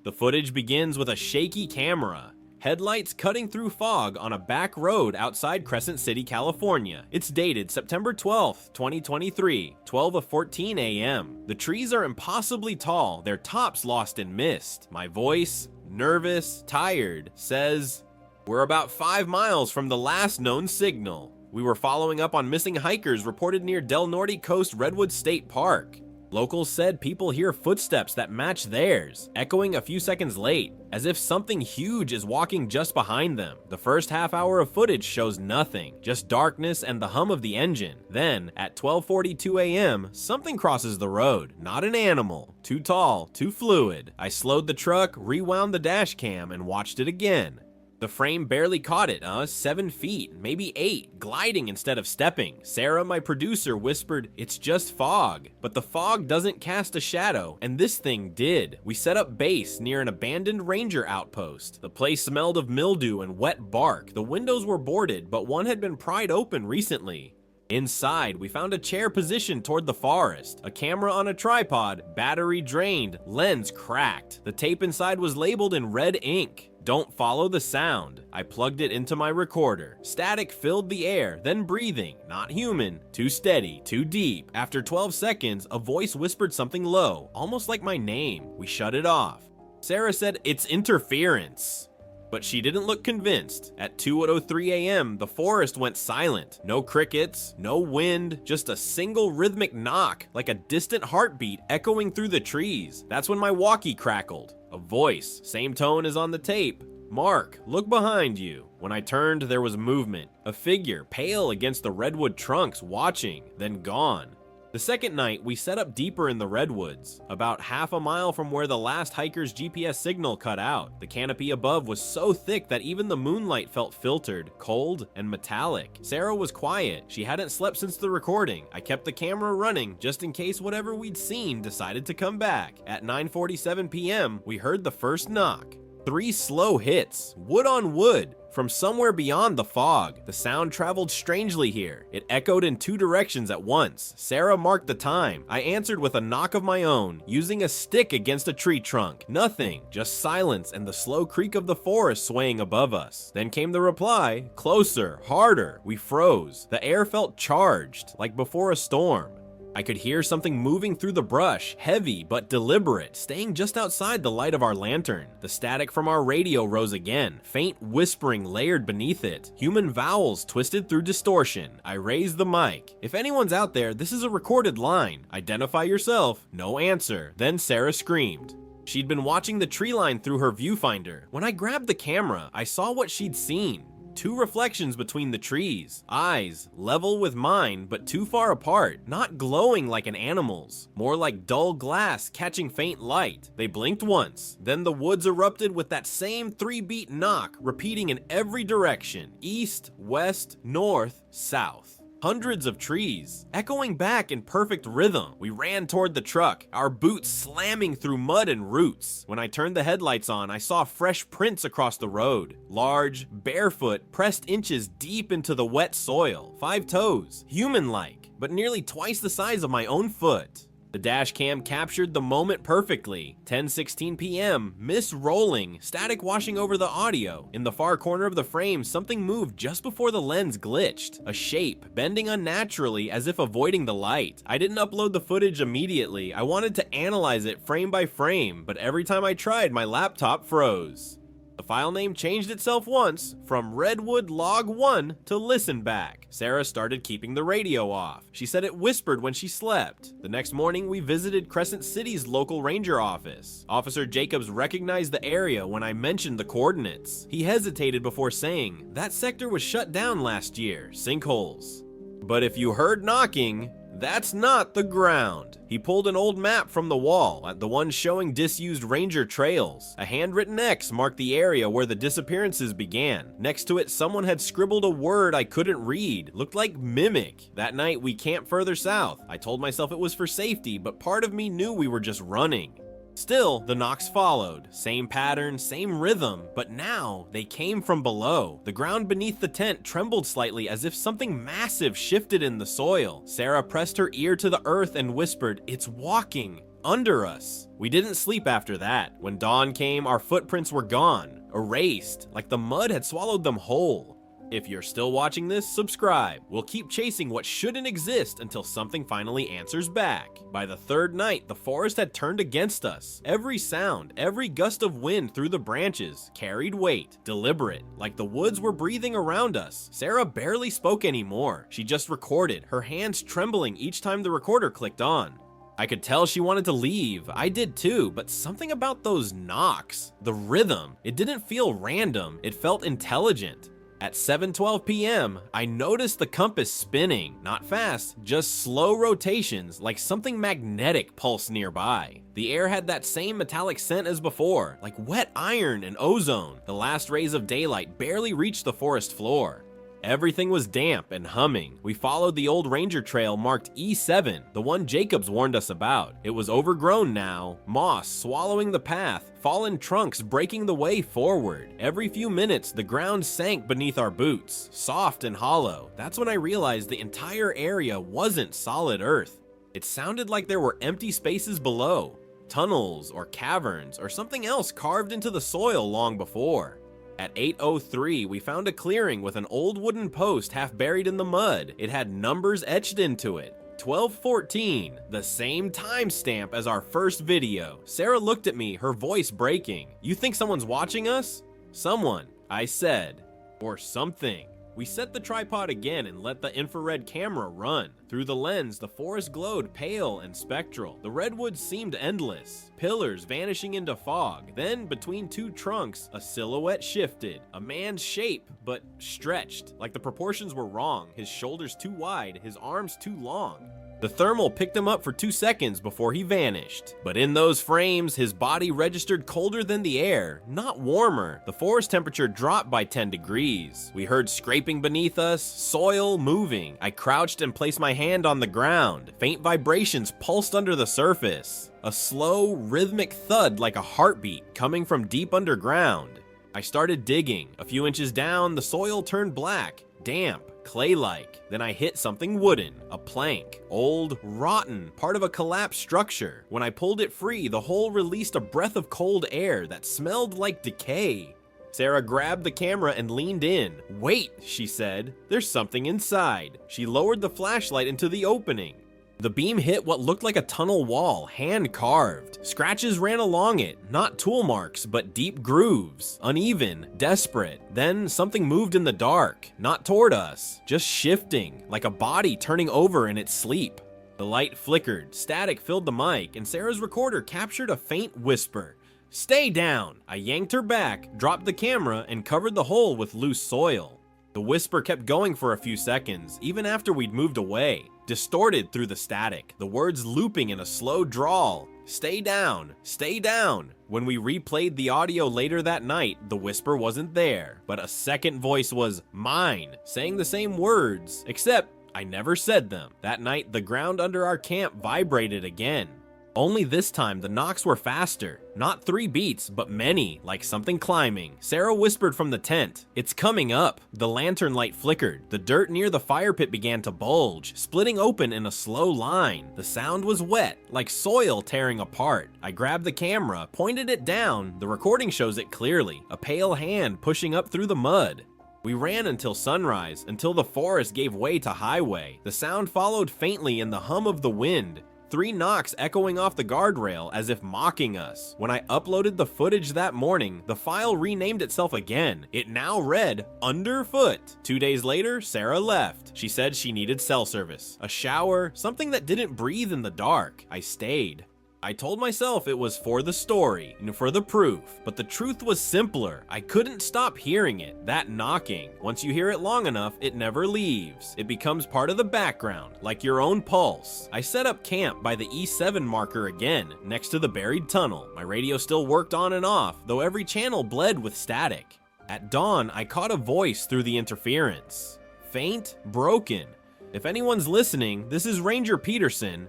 The footage begins with a shaky camera, headlights cutting through fog on a back road outside Crescent City, California. It's dated September 12th, 2023, 12:14 a.m. The trees are impossibly tall, their tops lost in mist. My voice, nervous, tired, says, "We're about 5 miles from the last known signal." We were following up on missing hikers reported near Del Norte Coast Redwoods State Park. Locals said people hear footsteps that match theirs, echoing a few seconds late, as if something huge is walking just behind them. The first half hour of footage shows nothing, just darkness and the hum of the engine. Then, at 12:42 a.m., something crosses the road. Not an animal. Too tall, too fluid. I slowed the truck, rewound the dash cam, and watched it again. The frame barely caught it, 7 feet, maybe 8, gliding instead of stepping. Sarah, my producer, whispered, "It's just fog." But the fog doesn't cast a shadow, and this thing did. We set up base near an abandoned ranger outpost. The place smelled of mildew and wet bark. The windows were boarded, but one had been pried open recently. Inside, we found a chair positioned toward the forest, a camera on a tripod, battery drained, lens cracked. The tape inside was labeled in red ink. "Don't follow the sound." I plugged it into my recorder. Static filled the air, then breathing, not human, too steady, too deep. After 12 seconds, a voice whispered something low, almost like my name. We shut it off. Sarah said, "It's interference." But she didn't look convinced. At 2:03 a.m., the forest went silent. No crickets, no wind, just a single rhythmic knock, like a distant heartbeat echoing through the trees. That's when my walkie crackled. A voice, same tone as on the tape. "Mark, look behind you." When I turned, there was movement. A figure, pale against the redwood trunks, watching, then gone. The second night, we set up deeper in the redwoods, about half a mile from where the last hiker's GPS signal cut out. The canopy above was so thick that even the moonlight felt filtered, cold, and metallic. Sarah was quiet. She hadn't slept since the recording. I kept the camera running just in case whatever we'd seen decided to come back. At 9:47 p.m., we heard the first knock. 3 slow hits, wood on wood, from somewhere beyond the fog. The sound traveled strangely here. It echoed in 2 directions at once. Sarah marked the time. I answered with a knock of my own, using a stick against a tree trunk. Nothing, just silence and the slow creak of the forest swaying above us. Then came the reply, closer, harder. We froze. The air felt charged, like before a storm. I could hear something moving through the brush, heavy but deliberate, staying just outside the light of our lantern. The static from our radio rose again, faint whispering layered beneath it. Human vowels twisted through distortion. I raised the mic. "If anyone's out there, this is a recorded line. Identify yourself." No answer. Then Sarah screamed. She'd been watching the tree line through her viewfinder. When I grabbed the camera, I saw what she'd seen. 2 reflections between the trees, eyes level with mine but too far apart, not glowing like an animal's, more like dull glass catching faint light. They blinked once, then the woods erupted with that same 3-beat knock, repeating in every direction, east, west, north, south. Hundreds of trees, echoing back in perfect rhythm. We ran toward the truck, our boots slamming through mud and roots. When I turned the headlights on, I saw fresh prints across the road. Large, barefoot, pressed inches deep into the wet soil. 5 toes, human-like, but nearly twice the size of my own foot. The dash cam captured the moment perfectly. 10:16 p.m., mist rolling, static washing over the audio. In the far corner of the frame, something moved just before the lens glitched. A shape, bending unnaturally as if avoiding the light. I didn't upload the footage immediately. I wanted to analyze it frame by frame, but every time I tried, my laptop froze. The file name changed itself once, from Redwood Log 1 to Listen Back. Sarah started keeping the radio off. She said it whispered when she slept. The next morning, we visited Crescent City's local ranger office. Officer Jacobs recognized the area when I mentioned the coordinates. He hesitated before saying, "That sector was shut down last year, sinkholes. But if you heard knocking, that's not the ground." He pulled an old map from the wall, the one showing disused ranger trails. A handwritten X marked the area where the disappearances began. Next to it, someone had scribbled a word I couldn't read. Looked like mimic. That night, we camped further south. I told myself it was for safety, but part of me knew we were just running. Still, the knocks followed. Same pattern, same rhythm, but now they came from below. The ground beneath the tent trembled slightly as if something massive shifted in the soil. Sarah pressed her ear to the earth and whispered, "It's walking." under us. We didn't sleep after that. When dawn came, our footprints were gone, erased, like the mud had swallowed them whole. If you're still watching this, subscribe. We'll keep chasing what shouldn't exist until something finally answers back. By the third night, the forest had turned against us. Every sound, every gust of wind through the branches carried weight, deliberate, like the woods were breathing around us. Sarah barely spoke anymore. She just recorded, her hands trembling each time the recorder clicked on. I could tell she wanted to leave. I did too, but something about those knocks, the rhythm, it didn't feel random. It felt intelligent. At 7:12 p.m., I noticed the compass spinning, not fast, just slow rotations like something magnetic pulsed nearby. The air had that same metallic scent as before, like wet iron and ozone. The last rays of daylight barely reached the forest floor. Everything was damp and humming. We followed the old ranger trail marked E7, the one Jacobs warned us about. It was overgrown now, moss swallowing the path, fallen trunks breaking the way forward. Every few minutes, the ground sank beneath our boots, soft and hollow. That's when I realized the entire area wasn't solid earth. It sounded like there were empty spaces below, tunnels or caverns or something else carved into the soil long before. At 8:03, we found a clearing with an old wooden post half buried in the mud. It had numbers etched into it. 12:14, the same timestamp as our first video. Sarah looked at me, her voice breaking. "You think someone's watching us?" "Someone," I said. "Or something." We set the tripod again and let the infrared camera run. Through the lens, the forest glowed pale and spectral. The redwoods seemed endless, pillars vanishing into fog. Then, between two trunks, a silhouette shifted. A man's shape, but stretched, like the proportions were wrong. His shoulders too wide, his arms too long. The thermal picked him up for 2 seconds before he vanished. But in those frames, his body registered colder than the air, not warmer. The forest temperature dropped by 10 degrees. We heard scraping beneath us, soil moving. I crouched and placed my hand on the ground. Faint vibrations pulsed under the surface. A slow, rhythmic thud like a heartbeat coming from deep underground. I started digging. A few inches down, the soil turned black, damp, clay-like. Then I hit something wooden, a plank, old, rotten, part of a collapsed structure. When I pulled it free, the hole released a breath of cold air that smelled like decay. Sarah grabbed the camera and leaned in. "Wait," she said, "there's something inside." She lowered the flashlight into the opening. The beam hit what looked like a tunnel wall, hand-carved. Scratches ran along it, not tool marks, but deep grooves, uneven, desperate. Then something moved in the dark, not toward us, just shifting, like a body turning over in its sleep. The light flickered, static filled the mic, and Sarah's recorder captured a faint whisper. "Stay down!" I yanked her back, dropped the camera, and covered the hole with loose soil. The whisper kept going for a few seconds, even after we'd moved away. Distorted through the static, the words looping in a slow drawl. "Stay down, stay down." When we replayed the audio later that night, the whisper wasn't there, but a second voice was mine, saying the same words, except I never said them. That night, the ground under our camp vibrated again. Only this time, the knocks were faster. Not 3 beats, but many, like something climbing. Sarah whispered from the tent, "It's coming up." The lantern light flickered. The dirt near the fire pit began to bulge, splitting open in a slow line. The sound was wet, like soil tearing apart. I grabbed the camera, pointed it down. The recording shows it clearly, a pale hand pushing up through the mud. We ran until sunrise, until the forest gave way to highway. The sound followed faintly in the hum of the wind. 3 knocks echoing off the guardrail as if mocking us. When I uploaded the footage that morning, the file renamed itself again. It now read Underfoot. 2 days later, Sarah left. She said she needed cell service, a shower, something that didn't breathe in the dark. I stayed. I told myself it was for the story and for the proof, but the truth was simpler. I couldn't stop hearing it, that knocking. Once you hear it long enough, it never leaves. It becomes part of the background, like your own pulse. I set up camp by the E7 marker again, next to the buried tunnel. My radio still worked on and off, though every channel bled with static. At dawn, I caught a voice through the interference. Faint, broken. If anyone's listening, this is Ranger Peterson.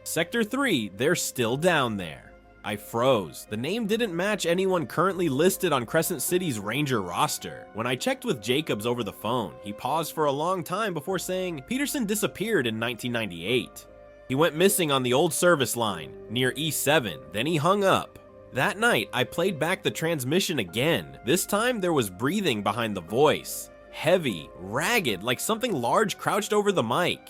Sector 3, they're still down there. I froze. The name didn't match anyone currently listed on Crescent City's Ranger roster. When I checked with Jacobs over the phone, he paused for a long time before saying, "Peterson disappeared in 1998. He went missing on the old service line, near E7, then he hung up. That night, I played back the transmission again. This time, there was breathing behind the voice. Heavy, ragged, like something large crouched over the mic.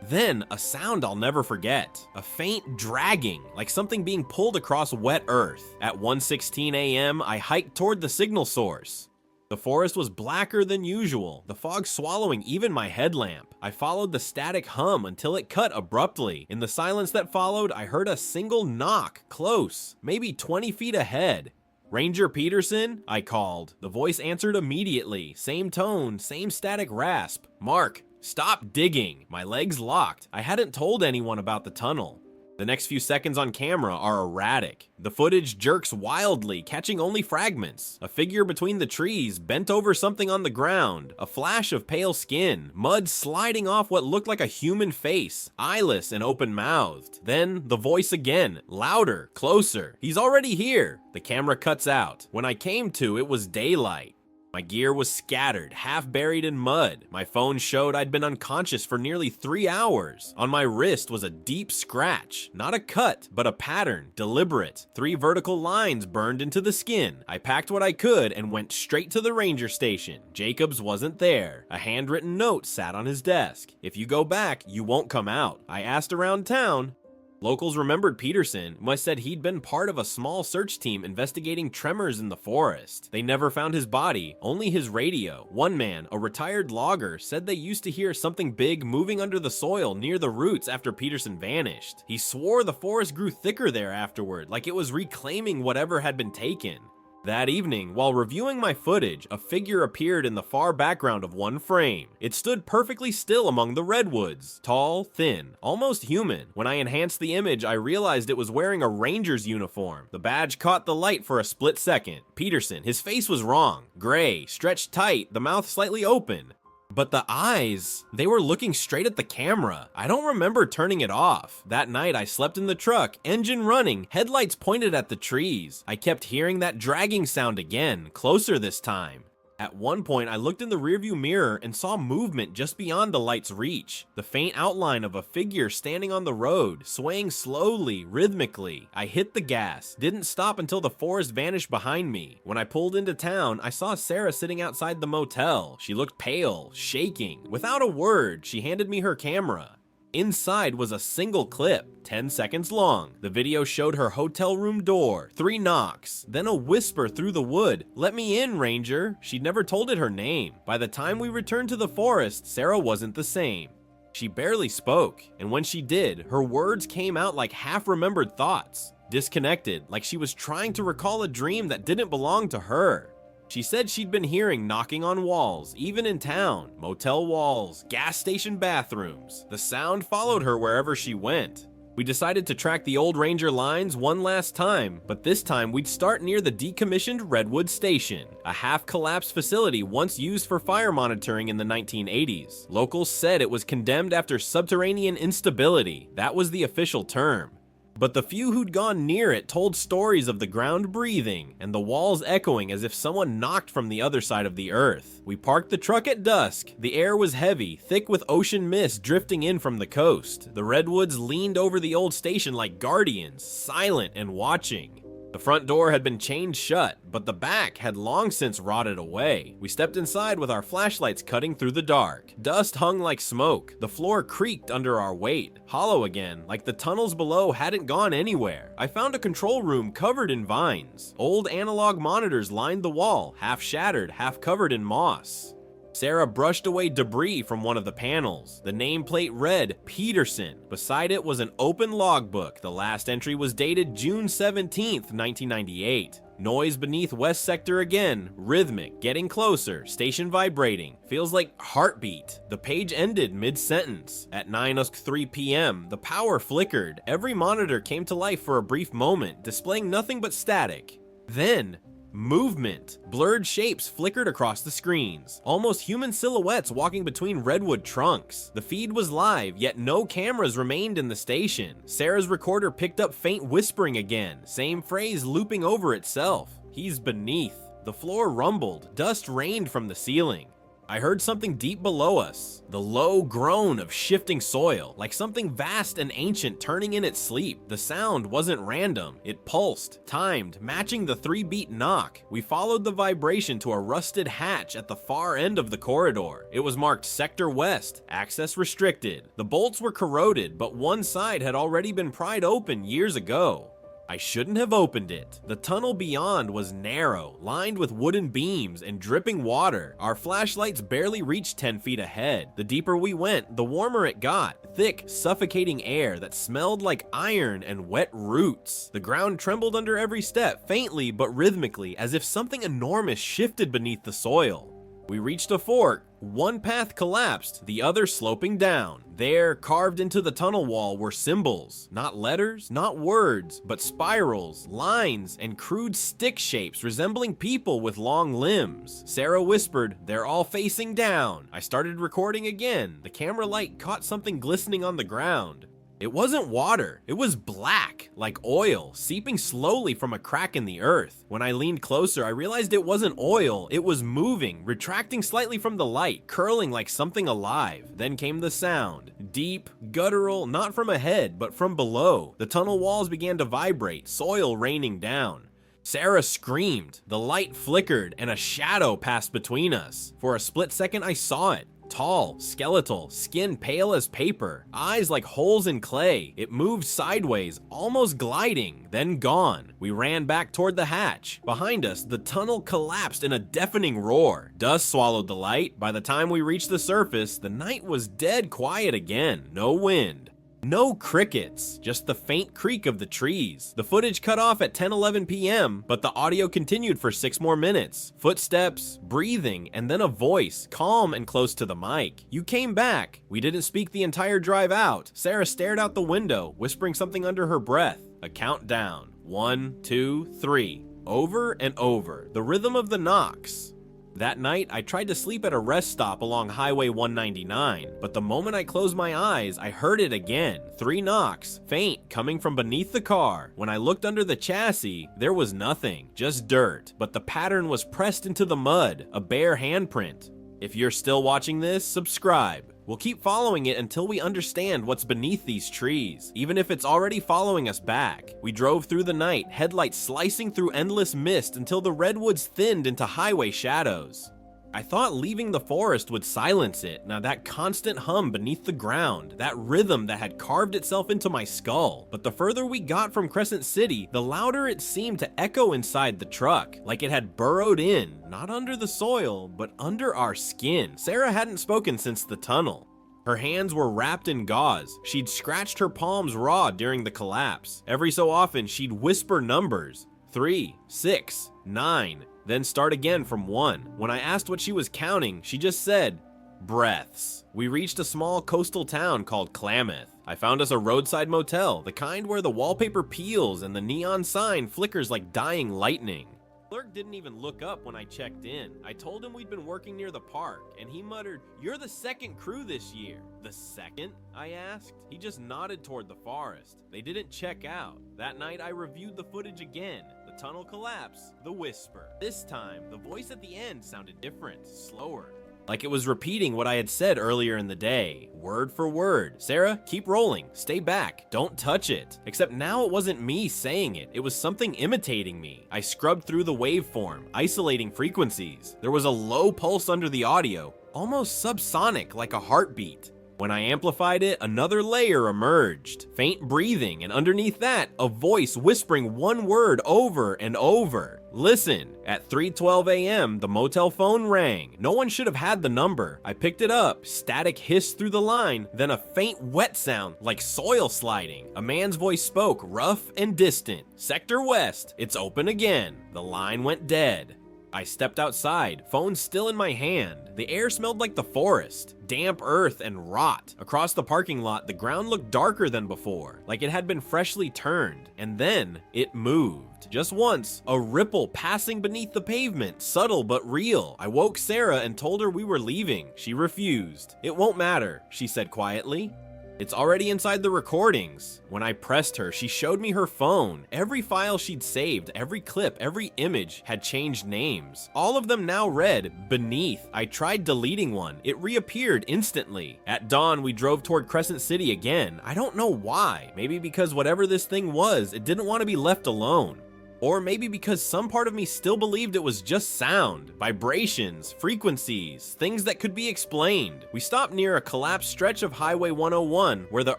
Then, a sound I'll never forget. A faint dragging, like something being pulled across wet earth. At 1:16 a.m., I hiked toward the signal source. The forest was blacker than usual, the fog swallowing even my headlamp. I followed the static hum until it cut abruptly. In the silence that followed, I heard a single knock, close, maybe 20 feet ahead. "Ranger Peterson?" I called. The voice answered immediately, same tone, same static rasp. "Mark, stop digging." My legs locked. I hadn't told anyone about the tunnel. The next few seconds on camera are erratic. The footage jerks wildly, catching only fragments. A figure between the trees, bent over something on the ground. A flash of pale skin, mud sliding off what looked like a human face, eyeless and open-mouthed. Then, the voice again, louder, closer. "He's already here." The camera cuts out. When I came to, it was daylight. My gear was scattered, half buried in mud. My phone showed I'd been unconscious for nearly 3 hours. On my wrist was a deep scratch. Not a cut, but a pattern, deliberate. 3 vertical lines burned into the skin. I packed what I could and went straight to the ranger station. Jacobs wasn't there. A handwritten note sat on his desk. "If you go back, you won't come out." I asked around town. Locals remembered Peterson, who said he'd been part of a small search team investigating tremors in the forest. They never found his body, only his radio. One man, a retired logger, said they used to hear something big moving under the soil near the roots after Peterson vanished. He swore the forest grew thicker there afterward, like it was reclaiming whatever had been taken. That evening, while reviewing my footage, a figure appeared in the far background of one frame. It stood perfectly still among the redwoods. Tall, thin, almost human. When I enhanced the image, I realized it was wearing a ranger's uniform. The badge caught the light for a split second. Peterson, his face was wrong. Gray, stretched tight, the mouth slightly open. But the eyes, they were looking straight at the camera. I don't remember turning it off. That night I slept in the truck, engine running, headlights pointed at the trees. I kept hearing that dragging sound again, closer this time. At one point, I looked in the rearview mirror and saw movement just beyond the light's reach. The faint outline of a figure standing on the road, swaying slowly, rhythmically. I hit the gas, didn't stop until the forest vanished behind me. When I pulled into town, I saw Sarah sitting outside the motel. She looked pale, shaking. Without a word, she handed me her camera. Inside was a single clip, 10 seconds long. The video showed her hotel room door, 3 knocks, then a whisper through the wood, "Let me in, Ranger." She'd never told it her name. By the time we returned to the forest, Sarah wasn't the same. She barely spoke, and when she did, her words came out like half-remembered thoughts, disconnected, like she was trying to recall a dream that didn't belong to her. She said she'd been hearing knocking on walls, even in town, motel walls, gas station bathrooms. The sound followed her wherever she went. We decided to track the old ranger lines one last time, but this time we'd start near the decommissioned Redwoods station, a half-collapsed facility once used for fire monitoring in the 1980s. Locals said it was condemned after subterranean instability. That was the official term. But the few who'd gone near it told stories of the ground breathing and the walls echoing as if someone knocked from the other side of the earth. We parked the truck at dusk. The air was heavy, thick with ocean mist drifting in from the coast. The redwoods leaned over the old station like guardians, silent and watching. The front door had been chained shut, but the back had long since rotted away. We stepped inside with our flashlights cutting through the dark. Dust hung like smoke. The floor creaked under our weight, hollow again, like the tunnels below hadn't gone anywhere. I found a control room covered in vines. Old analog monitors lined the wall, half shattered, half covered in moss. Sarah brushed away debris from one of the panels. The nameplate read Peterson. Beside it was an open logbook. The last entry was dated June 17th, 1998. Noise beneath West Sector again, rhythmic, getting closer, station vibrating. Feels like heartbeat. The page ended mid-sentence. At 9:03 p.m., the power flickered. Every monitor came to life for a brief moment, displaying nothing but static. Then, movement. Blurred shapes flickered across the screens. Almost human silhouettes walking between redwood trunks. The feed was live, yet no cameras remained in the station. Sarah's recorder picked up faint whispering again, same phrase looping over itself. "He's beneath." The floor rumbled. Dust rained from the ceiling. I heard something deep below us, the low groan of shifting soil, like something vast and ancient turning in its sleep. The sound wasn't random, it pulsed, timed, matching the 3-beat knock. We followed the vibration to a rusted hatch at the far end of the corridor. It was marked Sector West, access restricted. The bolts were corroded, but one side had already been pried open years ago. I shouldn't have opened it. The tunnel beyond was narrow, lined with wooden beams and dripping water. Our flashlights barely reached 10 feet ahead. The deeper we went, the warmer it got. Thick, suffocating air that smelled like iron and wet roots. The ground trembled under every step, faintly but rhythmically, as if something enormous shifted beneath the soil. We reached a fork. One path collapsed, the other sloping down. There, carved into the tunnel wall, were symbols. Not letters, not words, but spirals, lines, and crude stick shapes resembling people with long limbs. Sarah whispered, "They're all facing down." I started recording again. The camera light caught something glistening on the ground. It wasn't water, it was black, like oil, seeping slowly from a crack in the earth. When I leaned closer, I realized it wasn't oil, it was moving, retracting slightly from the light, curling like something alive. Then came the sound. Deep, guttural, not from ahead, but from below. The tunnel walls began to vibrate, soil raining down. Sarah screamed, the light flickered, and a shadow passed between us. For a split second, I saw it. Tall, skeletal, skin pale as paper, eyes like holes in clay. It moved sideways, almost gliding, then gone. We ran back toward the hatch. Behind us, the tunnel collapsed in a deafening roar. Dust swallowed the light. By the time we reached the surface, the night was dead quiet again. No wind. No crickets, just the faint creak of the trees. The footage cut off at 10:11 p.m., but the audio continued for 6 more minutes. Footsteps, breathing, and then a voice, calm and close to the mic. "You came back." We didn't speak the entire drive out. Sarah stared out the window, whispering something under her breath. A countdown. 1, 2, 3. Over and over. The rhythm of the knocks. That night, I tried to sleep at a rest stop along Highway 199, but the moment I closed my eyes, I heard it again. 3 knocks, faint, coming from beneath the car. When I looked under the chassis, there was nothing, just dirt, but the pattern was pressed into the mud, a bare handprint. If you're still watching this, subscribe. We'll keep following it until we understand what's beneath these trees, even if it's already following us back. We drove through the night, headlights slicing through endless mist until the redwoods thinned into highway shadows. I thought leaving the forest would silence it. Now that constant hum beneath the ground, that rhythm that had carved itself into my skull. But the further we got from Crescent City, the louder it seemed to echo inside the truck, like it had burrowed in, not under the soil, but under our skin. Sarah hadn't spoken since the tunnel. Her hands were wrapped in gauze. She'd scratched her palms raw during the collapse. Every so often, she'd whisper numbers. 3, 6, 9, then start again from 1. When I asked what she was counting, she just said, breaths. We reached a small coastal town called Klamath. I found us a roadside motel, the kind where the wallpaper peels and the neon sign flickers like dying lightning. The clerk didn't even look up when I checked in. I told him we'd been working near the park, and he muttered, "You're the second crew this year." "The second?" I asked. He just nodded toward the forest. They didn't check out. That night I reviewed the footage again. The tunnel collapse, the whisper. This time, the voice at the end sounded different, slower. Like it was repeating what I had said earlier in the day, word for word. "Sarah, keep rolling, stay back, don't touch it." Except now it wasn't me saying it, it was something imitating me. I scrubbed through the waveform, isolating frequencies. There was a low pulse under the audio, almost subsonic like a heartbeat. When I amplified it, another layer emerged. Faint breathing, and underneath that, a voice whispering one word over and over. "Listen." At 3:12 a.m., the motel phone rang. No one should have had the number. I picked it up, static hissed through the line, then a faint wet sound like soil sliding. A man's voice spoke, rough and distant. "Sector West, it's open again." The line went dead. I stepped outside, phone still in my hand. The air smelled like the forest, damp earth and rot. Across the parking lot, the ground looked darker than before, like it had been freshly turned. And then it moved. Just once, a ripple passing beneath the pavement, subtle but real. I woke Sarah and told her we were leaving. She refused. "It won't matter," she said quietly. It's already inside the recordings. When I pressed her, she showed me her phone. Every file she'd saved, every clip, every image had changed names. All of them now read Beneath. I tried deleting one. It reappeared instantly. At dawn, we drove toward Crescent City again. I don't know why. Maybe because whatever this thing was, it didn't want to be left alone. Or maybe because some part of me still believed it was just sound, vibrations, frequencies, things that could be explained. We stopped near a collapsed stretch of Highway 101 where the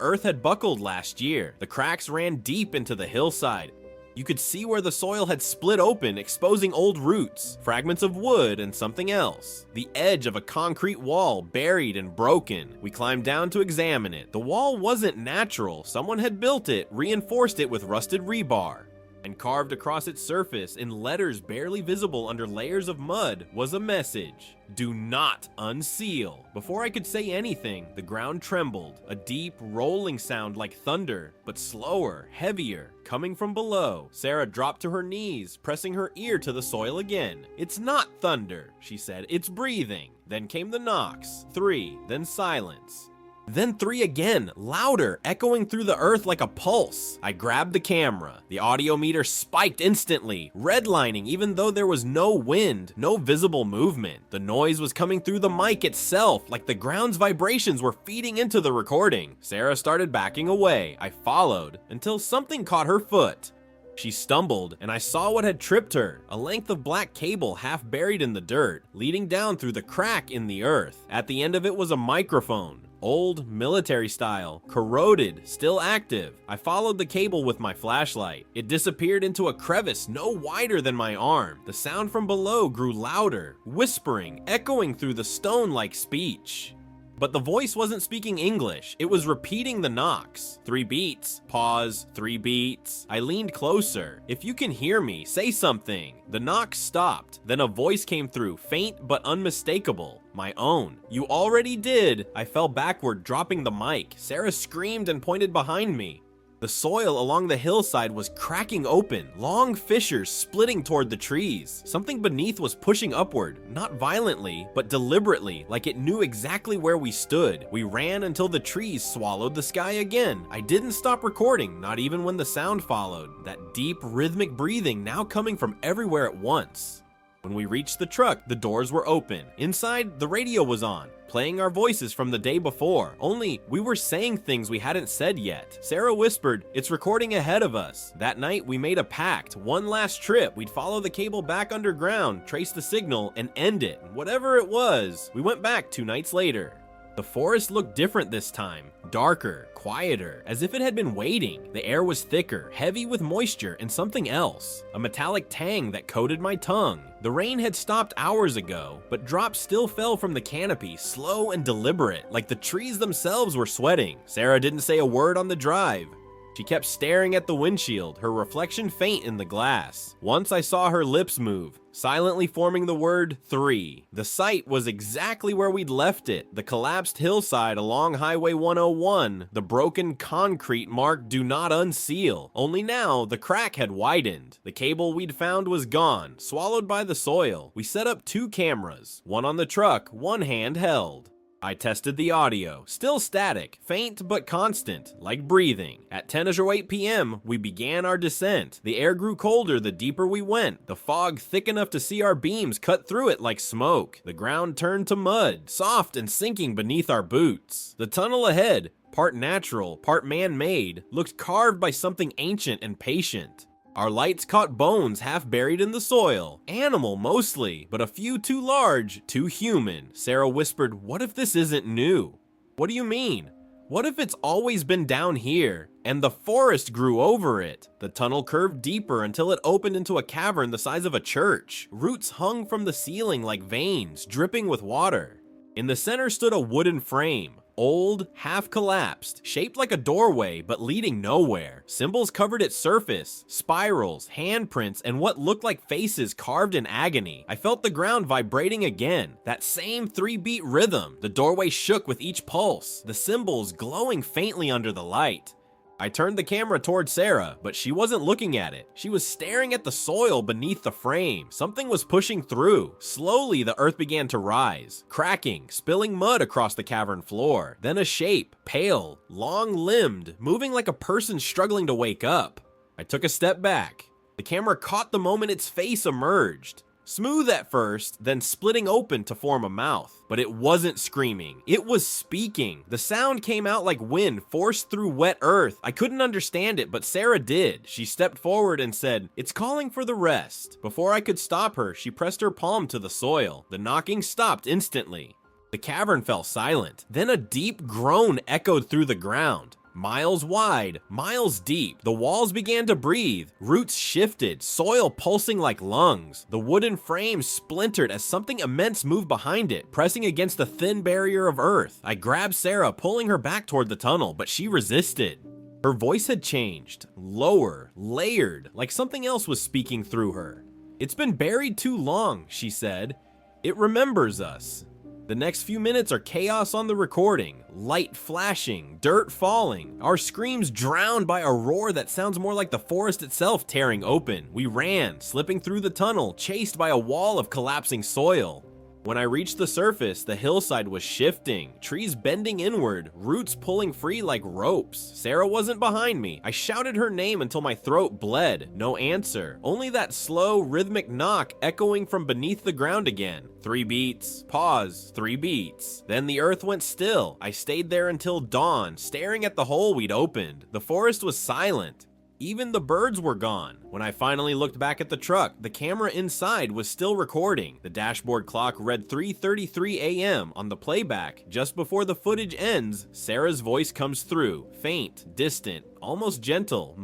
earth had buckled last year. The cracks ran deep into the hillside. You could see where the soil had split open, exposing old roots, fragments of wood, and something else. The edge of a concrete wall, buried and broken. We climbed down to examine it. The wall wasn't natural. Someone had built it, reinforced it with rusted rebar. And carved across its surface in letters barely visible under layers of mud was a message: do not unseal. Before I could say anything, the ground trembled, a deep rolling sound like thunder, but slower, heavier, coming from below. Sarah dropped to her knees, pressing her ear to the soil again. It's not thunder, she said, it's breathing. Then came the knocks, 3, then silence. Then 3 again, louder, echoing through the earth like a pulse. I grabbed the camera. The audio meter spiked instantly, redlining even though there was no wind, no visible movement. The noise was coming through the mic itself, like the ground's vibrations were feeding into the recording. Sarah started backing away. I followed, until something caught her foot. She stumbled, and I saw what had tripped her, a length of black cable half buried in the dirt, leading down through the crack in the earth. At the end of it was a microphone. Old, military style, corroded, still active. I followed the cable with my flashlight. It disappeared into a crevice no wider than my arm. The sound from below grew louder, whispering, echoing through the stone-like speech. But the voice wasn't speaking English. It was repeating the knocks. 3 beats, pause, 3 beats. I leaned closer. If you can hear me, say something. The knocks stopped. Then a voice came through, faint but unmistakable. My own. You already did. I fell backward, dropping the mic. Sarah screamed and pointed behind me. The soil along the hillside was cracking open, long fissures splitting toward the trees. Something beneath was pushing upward, not violently, but deliberately, like it knew exactly where we stood. We ran until the trees swallowed the sky again. I didn't stop recording, not even when the sound followed. That deep, rhythmic breathing now coming from everywhere at once. When we reached the truck, the doors were open. Inside, the radio was on, playing our voices from the day before, only we were saying things we hadn't said yet. Sarah whispered, "It's recording ahead of us." That night, we made a pact. One last trip. We'd follow the cable back underground, trace the signal, and end it. Whatever it was. We went back 2 nights later. The forest looked different this time, darker, quieter, as if it had been waiting. The air was thicker, heavy with moisture and something else, a metallic tang that coated my tongue. The rain had stopped hours ago, but drops still fell from the canopy, slow and deliberate, like the trees themselves were sweating. Sarah didn't say a word on the drive. She kept staring at the windshield, her reflection faint in the glass. Once I saw her lips move, silently forming the word 3. The site was exactly where we'd left it, the collapsed hillside along Highway 101, the broken concrete marked "Do Not Unseal." Only now, the crack had widened. The cable we'd found was gone, swallowed by the soil. We set up 2 cameras, one on the truck, one handheld. I tested the audio, still static, faint but constant, like breathing. At 10:08 p.m., we began our descent. The air grew colder the deeper we went, the fog thick enough to see our beams cut through it like smoke. The ground turned to mud, soft and sinking beneath our boots. The tunnel ahead, part natural, part man-made, looked carved by something ancient and patient. Our lights caught bones half buried in the soil. Animal mostly, but a few too large, too human. Sarah whispered, "What if this isn't new?" "What do you mean?" "What if it's always been down here, and the forest grew over it?" The tunnel curved deeper until it opened into a cavern the size of a church. Roots hung from the ceiling like veins, dripping with water. In the center stood a wooden frame. Old, half-collapsed, shaped like a doorway but leading nowhere. Symbols covered its surface, spirals, handprints, and what looked like faces carved in agony. I felt the ground vibrating again, that same 3-beat rhythm. The doorway shook with each pulse, the symbols glowing faintly under the light. I turned the camera toward Sarah, but she wasn't looking at it. She was staring at the soil beneath the frame. Something was pushing through. Slowly, the earth began to rise, cracking, spilling mud across the cavern floor. Then a shape, pale, long-limbed, moving like a person struggling to wake up. I took a step back. The camera caught the moment its face emerged. Smooth at first, then splitting open to form a mouth. But it wasn't screaming. It was speaking. The sound came out like wind forced through wet earth. I couldn't understand it, but Sarah did. She stepped forward and said, "It's calling for the rest." Before I could stop her, she pressed her palm to the soil. The knocking stopped instantly. The cavern fell silent. Then a deep groan echoed through the ground. Miles wide, miles deep. The walls began to breathe. Roots shifted, soil pulsing like lungs. The wooden frame splintered as something immense moved behind it, pressing against the thin barrier of earth. I grabbed Sarah, pulling her back toward the tunnel, but she resisted. Her voice had changed, lower, layered, like something else was speaking through her. "It's been buried too long," she said. "It remembers us." The next few minutes are chaos on the recording, light flashing, dirt falling, our screams drowned by a roar that sounds more like the forest itself tearing open. We ran, slipping through the tunnel, chased by a wall of collapsing soil. When I reached the surface, the hillside was shifting, trees bending inward, roots pulling free like ropes. Sarah wasn't behind me. I shouted her name until my throat bled. No answer. Only that slow, rhythmic knock echoing from beneath the ground again. 3 beats, pause, 3 beats. Then the earth went still. I stayed there until dawn, staring at the hole we'd opened. The forest was silent. Even the birds were gone. When I finally looked back at the truck, the camera inside was still recording. The dashboard clock read 3:33 a.m. on the playback. Just before the footage ends, Sarah's voice comes through, faint, distant, almost gentle.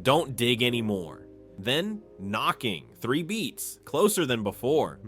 Don't dig anymore. Then, knocking, 3 beats, closer than before.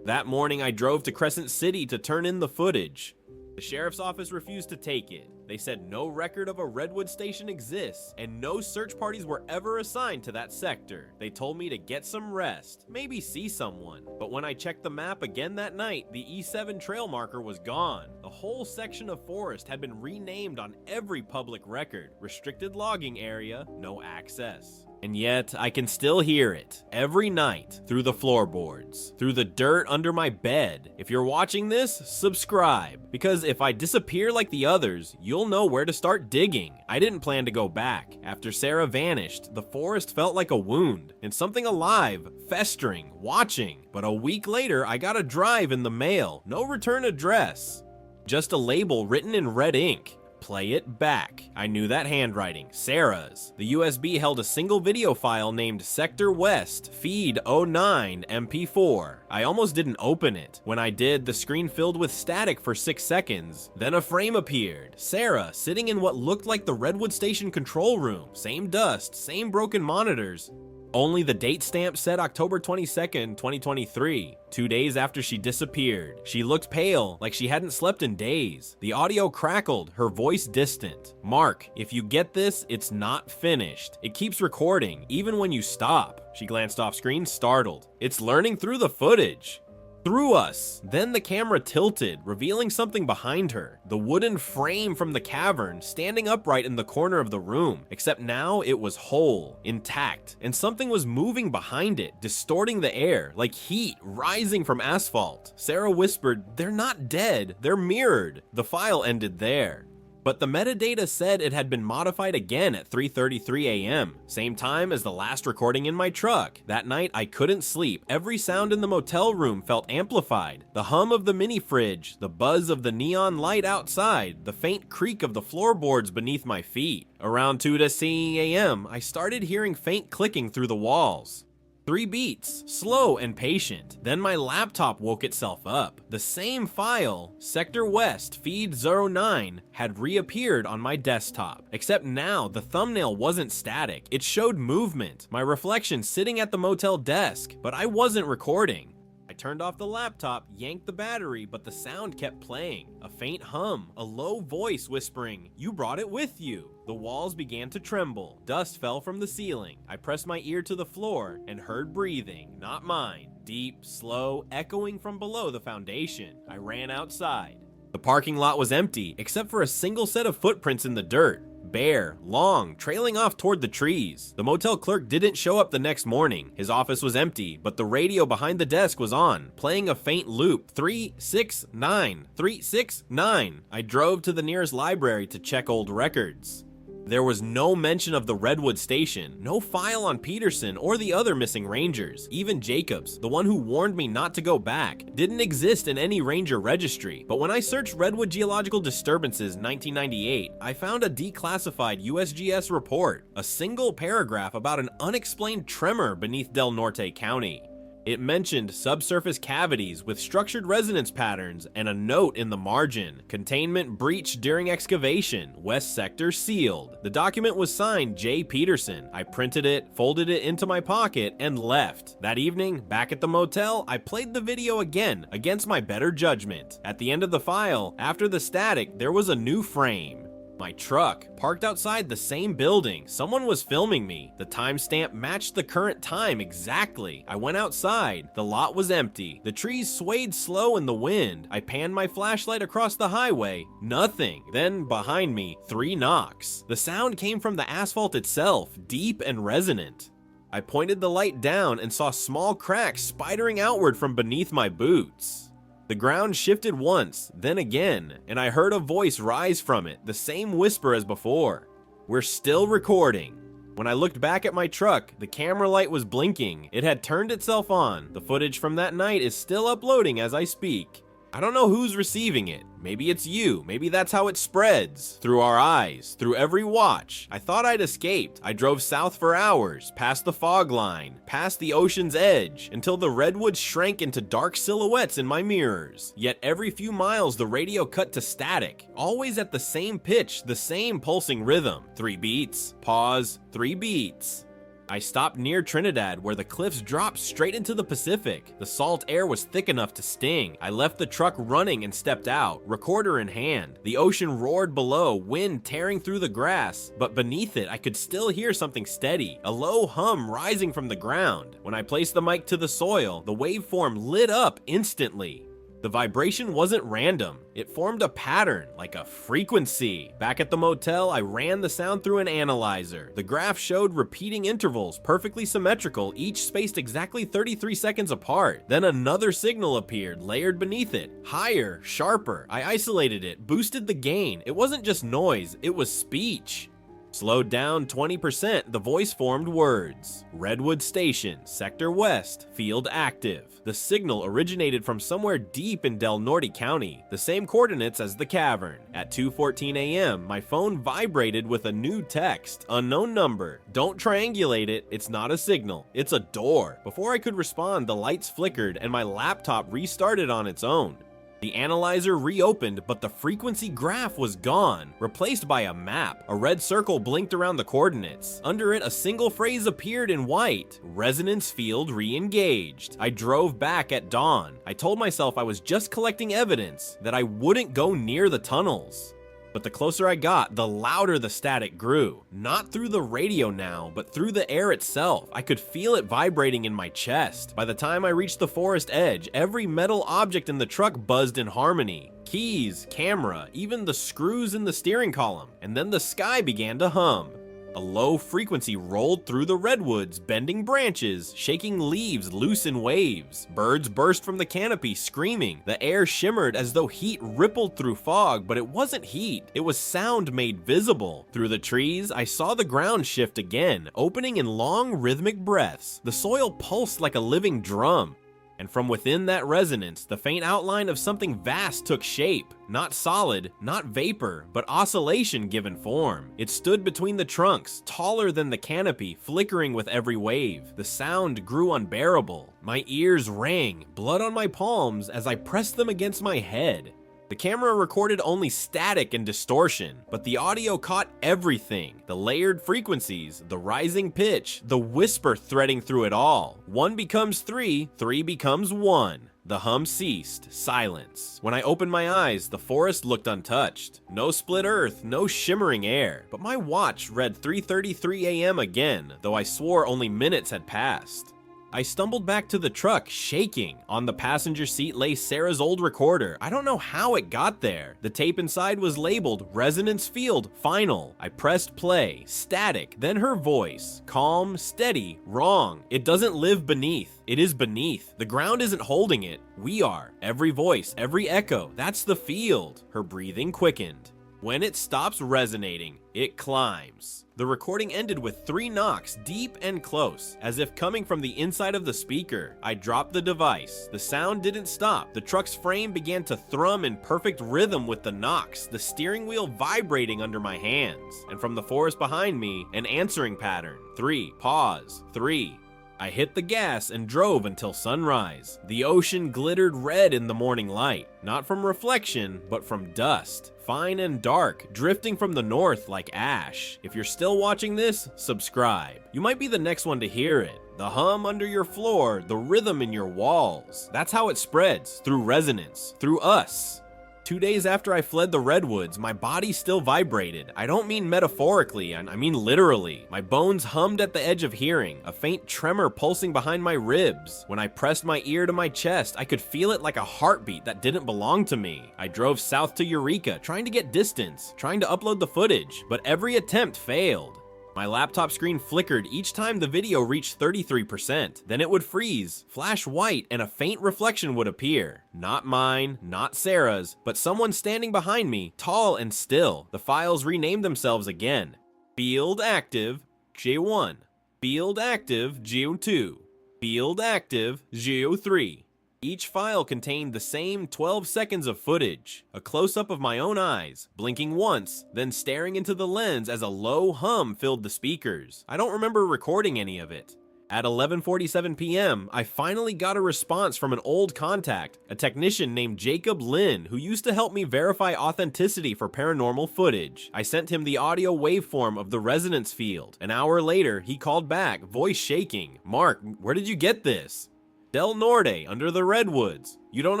That morning I drove to Crescent City to turn in the footage. The sheriff's office refused to take it. They said no record of a Redwood station exists, and no search parties were ever assigned to that sector. They told me to get some rest, maybe see someone. But when I checked the map again that night, the E7 trail marker was gone. The whole section of forest had been renamed on every public record. Restricted logging area, no access. And yet, I can still hear it, every night, through the floorboards, through the dirt under my bed. If you're watching this, subscribe, because if I disappear like the others, you'll know where to start digging. I didn't plan to go back. After Sarah vanished, the forest felt like a wound, and something alive, festering, watching. But a week later, I got a drive in the mail, no return address. Just a label written in red ink. Play it back. I knew that handwriting. Sarah's. The USB held a single video file named Sector West Feed 09 MP4. I almost didn't open it. When I did, the screen filled with static for 6 seconds. Then a frame appeared. Sarah sitting in what looked like the Redwood Station control room. Same dust, same broken monitors. Only the date stamp said October 22nd, 2023, 2 days after she disappeared. She looked pale, like she hadn't slept in days. The audio crackled, her voice distant. "Mark, if you get this, it's not finished. It keeps recording, even when you stop." She glanced off screen, startled. "It's learning through the footage." Through us. Then the camera tilted, revealing something behind her. The wooden frame from the cavern, standing upright in the corner of the room. Except now it was whole, intact, and something was moving behind it, distorting the air, like heat rising from asphalt. Sarah whispered, "They're not dead, they're mirrored." The file ended there. But the metadata said it had been modified again at 3:33 a.m., same time as the last recording in my truck. That night, I couldn't sleep. Every sound in the motel room felt amplified. The hum of the mini fridge, the buzz of the neon light outside, the faint creak of the floorboards beneath my feet. Around 2:00 a.m., I started hearing faint clicking through the walls. 3 beats, slow and patient. Then my laptop woke itself up. The same file, Sector West Feed 09, had reappeared on my desktop. Except now, the thumbnail wasn't static. It showed movement, my reflection sitting at the motel desk, but I wasn't recording. I turned off the laptop, yanked the battery, but the sound kept playing. A faint hum, a low voice whispering, "You brought it with you." The walls began to tremble. Dust fell from the ceiling. I pressed my ear to the floor and heard breathing, not mine. Deep, slow, echoing from below the foundation. I ran outside. The parking lot was empty, except for a single set of footprints in the dirt. bare, long, trailing off toward the trees. The motel clerk didn't show up the next morning. His office was empty, but the radio behind the desk was on, playing a faint loop. 369, 369. I drove to the nearest library to check old records. There was no mention of the Redwood station, no file on Peterson or the other missing rangers. Even Jacobs, the one who warned me not to go back, didn't exist in any ranger registry. But when I searched Redwood Geological Disturbances 1998, I found a declassified USGS report, a single paragraph about an unexplained tremor beneath Del Norte County. It mentioned subsurface cavities with structured resonance patterns and a note in the margin. Containment breached during excavation. West sector sealed. The document was signed J. Peterson. I printed it, folded it into my pocket, and left. That evening, back at the motel, I played the video again, against my better judgment. At the end of the file, after the static, there was a new frame. My truck, parked outside the same building. Someone was filming me. The timestamp matched the current time exactly. I went outside. The lot was empty. The trees swayed slow in the wind. I panned my flashlight across the highway. Nothing. Then, behind me, 3 knocks. The sound came from the asphalt itself, deep and resonant. I pointed the light down and saw small cracks spidering outward from beneath my boots. The ground shifted once, then again, and I heard a voice rise from it, the same whisper as before. "We're still recording." When I looked back at my truck, the camera light was blinking. It had turned itself on. The footage from that night is still uploading as I speak. I don't know who's receiving it. Maybe it's you. Maybe that's how it spreads. Through our eyes, through every watch. I thought I'd escaped. I drove south for hours, past the fog line, past the ocean's edge, until the redwoods shrank into dark silhouettes in my mirrors. Yet every few miles the radio cut to static, always at the same pitch, the same pulsing rhythm. 3 beats, pause, 3 beats. I stopped near Trinidad, where the cliffs dropped straight into the Pacific. The salt air was thick enough to sting. I left the truck running and stepped out, recorder in hand. The ocean roared below, wind tearing through the grass, but beneath it I could still hear something steady, a low hum rising from the ground. When I placed the mic to the soil, the waveform lit up instantly. The vibration wasn't random. It formed a pattern, like a frequency. Back at the motel, I ran the sound through an analyzer. The graph showed repeating intervals, perfectly symmetrical, each spaced exactly 33 seconds apart. Then another signal appeared, layered beneath it. Higher, sharper. I isolated it, boosted the gain. It wasn't just noise, it was speech. Slowed down 20%, the voice formed words. Redwood Station, Sector West, field active. The signal originated from somewhere deep in Del Norte County, the same coordinates as the cavern. At 2:14 a.m., my phone vibrated with a new text. Unknown number. Don't triangulate it, it's not a signal, it's a door. Before I could respond, the lights flickered and my laptop restarted on its own. The analyzer reopened, but the frequency graph was gone, replaced by a map. A red circle blinked around the coordinates. Under it, a single phrase appeared in white. Resonance field re-engaged. I drove back at dawn. I told myself I was just collecting evidence, that I wouldn't go near the tunnels. But the closer I got, the louder the static grew. Not through the radio now, but through the air itself. I could feel it vibrating in my chest. By the time I reached the forest edge, every metal object in the truck buzzed in harmony. Keys, camera, even the screws in the steering column. And then the sky began to hum. A low frequency rolled through the redwoods, bending branches, shaking leaves loose in waves. Birds burst from the canopy, screaming. The air shimmered as though heat rippled through fog, but it wasn't heat. It was sound made visible. Through the trees, I saw the ground shift again, opening in long, rhythmic breaths. The soil pulsed like a living drum. And from within that resonance, the faint outline of something vast took shape. Not solid, not vapor, but oscillation given form. It stood between the trunks, taller than the canopy, flickering with every wave. The sound grew unbearable. My ears rang, blood on my palms as I pressed them against my head. The camera recorded only static and distortion, but the audio caught everything. The layered frequencies, the rising pitch, the whisper threading through it all. 1 becomes 3, 3 becomes 1. The hum ceased, silence. When I opened my eyes, the forest looked untouched. No split earth, no shimmering air. But my watch read 3:33 a.m. again, though I swore only minutes had passed. I stumbled back to the truck, shaking. On the passenger seat lay Sarah's old recorder. I don't know how it got there. The tape inside was labeled Resonance Field Final. I pressed play, static, then her voice. Calm, steady, wrong. It doesn't live beneath. It is beneath. The ground isn't holding it. We are. Every voice, every echo. That's the field. Her breathing quickened. When it stops resonating, it climbs. The recording ended with 3 knocks, deep and close, as if coming from the inside of the speaker. I dropped the device. The sound didn't stop. The truck's frame began to thrum in perfect rhythm with the knocks, the steering wheel vibrating under my hands. And from the forest behind me, an answering pattern. 3, pause, 3. I hit the gas and drove until sunrise. The ocean glittered red in the morning light, not from reflection, but from dust. Fine and dark, drifting from the north like ash. If you're still watching this, subscribe. You might be the next one to hear it. The hum under your floor, the rhythm in your walls. That's how it spreads, through resonance, through us. 2 days after I fled the Redwoods, my body still vibrated. I don't mean metaphorically, I mean literally. My bones hummed at the edge of hearing, a faint tremor pulsing behind my ribs. When I pressed my ear to my chest, I could feel it like a heartbeat that didn't belong to me. I drove south to Eureka, trying to get distance, trying to upload the footage, but every attempt failed. My laptop screen flickered each time the video reached 33%. Then it would freeze, flash white, and a faint reflection would appear. Not mine, not Sarah's, but someone standing behind me, tall and still. The files renamed themselves again. Field active, J1. Field active, Geo2. Field active, Geo3. Each file contained the same 12 seconds of footage, a close-up of my own eyes, blinking once, then staring into the lens as a low hum filled the speakers. I don't remember recording any of it. At 11:47 p.m., I finally got a response from an old contact, a technician named Jacob Lynn, who used to help me verify authenticity for paranormal footage. I sent him the audio waveform of the resonance field. An hour later, he called back, voice shaking. "Mark, where did you get this?" Del Norte, under the Redwoods. You don't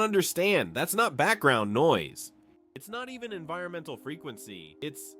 understand, that's not background noise. It's not even environmental frequency, it's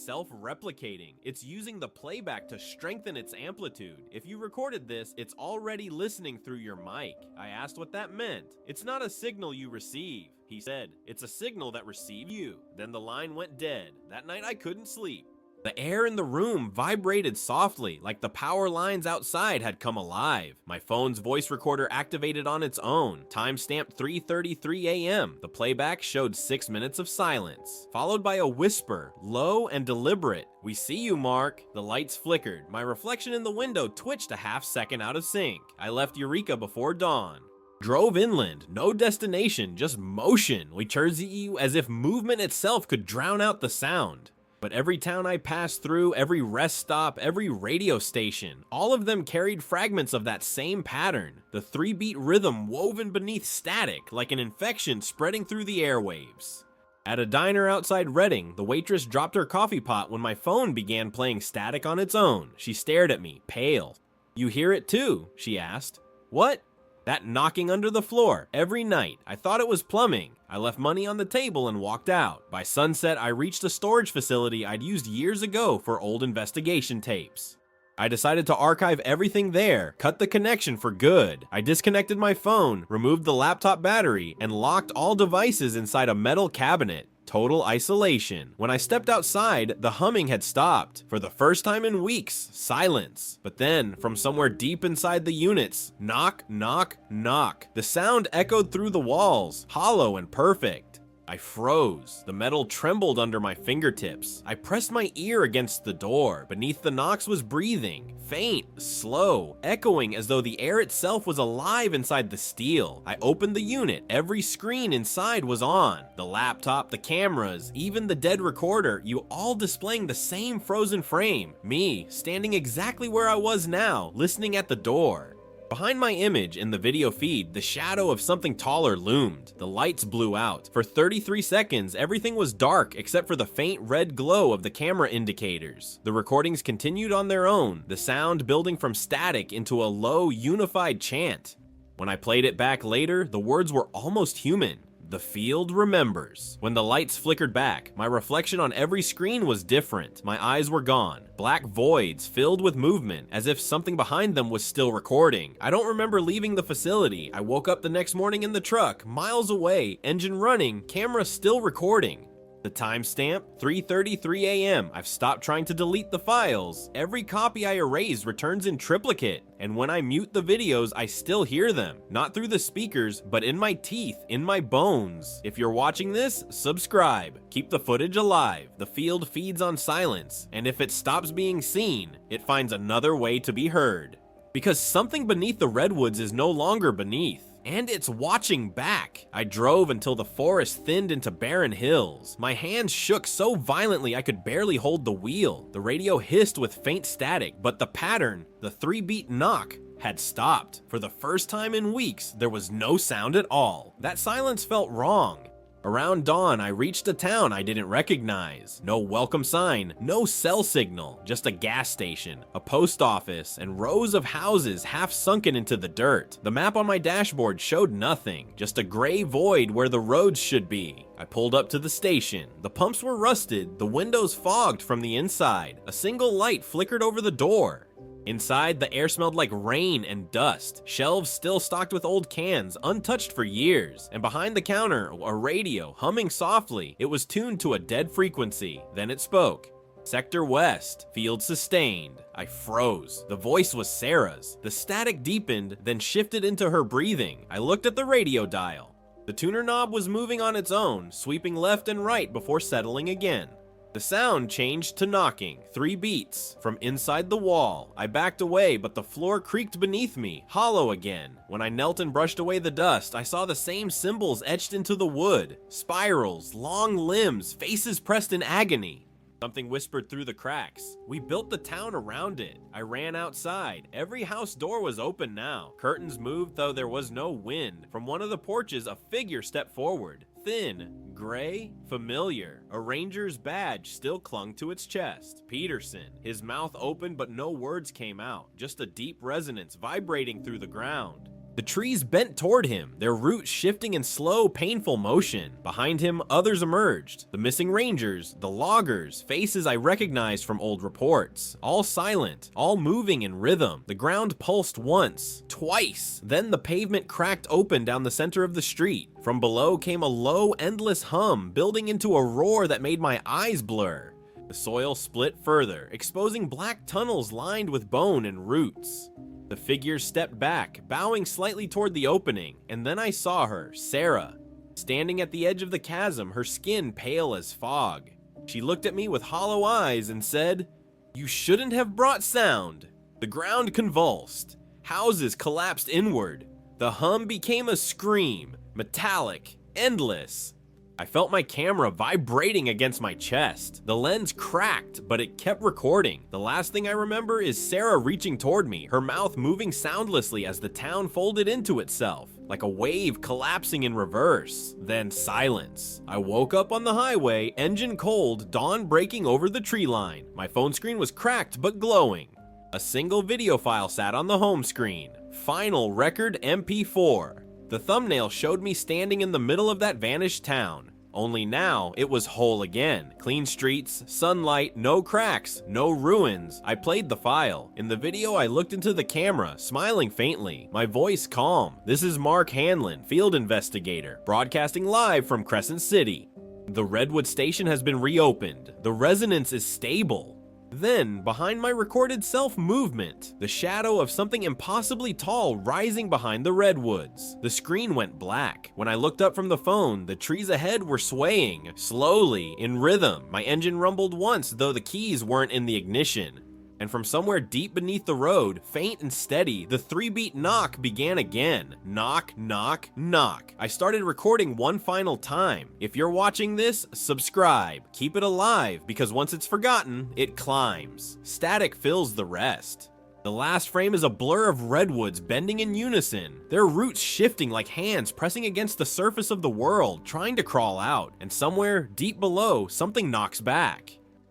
self-replicating. It's using the playback to strengthen its amplitude. If you recorded this, it's already listening through your mic. I asked what that meant. It's not a signal you receive. He said, it's a signal that received you. Then the line went dead. That night I couldn't sleep. The air in the room vibrated softly, like the power lines outside had come alive. My phone's voice recorder activated on its own. Timestamp 3:33 a.m. The playback showed 6 minutes of silence, followed by a whisper, low and deliberate. "We see you, Mark." The lights flickered. My reflection in the window twitched a half second out of sync. I left Eureka before dawn. Drove inland, no destination, just motion. We chose you as if movement itself could drown out the sound. But every town I passed through, every rest stop, every radio station, all of them carried fragments of that same pattern. The 3-beat rhythm woven beneath static, like an infection spreading through the airwaves. At a diner outside Reading, the waitress dropped her coffee pot when my phone began playing static on its own. She stared at me, pale. "You hear it too?" she asked. "What?" "That knocking under the floor, every night. I thought it was plumbing. I left money on the table and walked out. By sunset, I reached a storage facility I'd used years ago for old investigation tapes. I decided to archive everything there, cut the connection for good. I disconnected my phone, removed the laptop battery, and locked all devices inside a metal cabinet. Total isolation. When I stepped outside, the humming had stopped. For the first time in weeks, silence. But then, from somewhere deep inside the units, knock, knock, knock. The sound echoed through the walls, hollow and perfect. I froze. The metal trembled under my fingertips. I pressed my ear against the door. Beneath the knocks was breathing. Faint, slow, echoing as though the air itself was alive inside the steel. I opened the unit. Every screen inside was on. The laptop, the cameras, even the dead recorder, you all displaying the same frozen frame. Me, standing exactly where I was now, listening at the door. Behind my image in the video feed, the shadow of something taller loomed. The lights blew out. For 33 seconds, everything was dark except for the faint red glow of the camera indicators. The recordings continued on their own, the sound building from static into a low, unified chant. When I played it back later, the words were almost human. The field remembers. When the lights flickered back, my reflection on every screen was different. My eyes were gone. Black voids filled with movement, as if something behind them was still recording. I don't remember leaving the facility. I woke up the next morning in the truck, miles away, engine running, camera still recording. The timestamp, 3:33 a.m. I've stopped trying to delete the files. Every copy I erase returns in triplicate, and when I mute the videos, I still hear them. Not through the speakers, but in my teeth, in my bones. If you're watching this, subscribe. Keep the footage alive. The field feeds on silence, and if it stops being seen, it finds another way to be heard. Because something beneath the Redwoods is no longer beneath. And it's watching back. I drove until the forest thinned into barren hills. My hands shook so violently I could barely hold the wheel. The radio hissed with faint static, but the pattern, the 3-beat knock, had stopped. For the first time in weeks, there was no sound at all. That silence felt wrong. Around dawn, I reached a town I didn't recognize. No welcome sign, no cell signal, just a gas station, a post office, and rows of houses half sunken into the dirt. The map on my dashboard showed nothing, just a gray void where the roads should be. I pulled up to the station. The pumps were rusted, the windows fogged from the inside. A single light flickered over the door. Inside, the air smelled like rain and dust. Shelves still stocked with old cans, untouched for years. And behind the counter, a radio, humming softly. It was tuned to a dead frequency. Then it spoke. Sector West, field sustained. I froze. The voice was Sarah's. The static deepened, then shifted into her breathing. I looked at the radio dial. The tuner knob was moving on its own, sweeping left and right before settling again. The sound changed to knocking, 3 beats, from inside the wall. I backed away, but the floor creaked beneath me, hollow again. When I knelt and brushed away the dust, I saw the same symbols etched into the wood. Spirals, long limbs, faces pressed in agony. Something whispered through the cracks. We built the town around it. I ran outside. Every house door was open now. Curtains moved, though there was no wind. From one of the porches, a figure stepped forward. Thin, gray, familiar. A ranger's badge still clung to its chest. Peterson. His mouth opened, but no words came out. Just a deep resonance vibrating through the ground. The trees bent toward him, their roots shifting in slow, painful motion. Behind him, others emerged. The missing rangers, the loggers, faces I recognized from old reports. All silent, all moving in rhythm. The ground pulsed once, twice. Then the pavement cracked open down the center of the street. From below came a low, endless hum, building into a roar that made my eyes blur. The soil split further, exposing black tunnels lined with bone and roots. The figure stepped back, bowing slightly toward the opening, and then I saw her, Sarah, standing at the edge of the chasm, her skin pale as fog. She looked at me with hollow eyes and said, "You shouldn't have brought sound." The ground convulsed. Houses collapsed inward. The hum became a scream, metallic, endless. I felt my camera vibrating against my chest. The lens cracked, but it kept recording. The last thing I remember is Sarah reaching toward me, her mouth moving soundlessly as the town folded into itself, like a wave collapsing in reverse. Then silence. I woke up on the highway, engine cold, dawn breaking over the tree line. My phone screen was cracked but glowing. A single video file sat on the home screen. Final record MP4. The thumbnail showed me standing in the middle of that vanished town. Only now, it was whole again. Clean streets, sunlight, no cracks, no ruins. I played the file. In the video, I looked into the camera, smiling faintly. My voice calm. This is Mark Hanlon, field investigator, broadcasting live from Crescent City. The Redwood station has been reopened. The resonance is stable. Then, behind my recorded self-movement, the shadow of something impossibly tall rising behind the redwoods. The screen went black. When I looked up from the phone, the trees ahead were swaying, slowly, in rhythm. My engine rumbled once, though the keys weren't in the ignition. And from somewhere deep beneath the road, faint and steady, the 3-beat knock began again. Knock, knock, knock. I started recording one final time. If you're watching this, subscribe. Keep it alive, because once it's forgotten, it climbs. Static fills the rest. The last frame is a blur of redwoods bending in unison, their roots shifting like hands pressing against the surface of the world, trying to crawl out. And somewhere, deep below, something knocks back.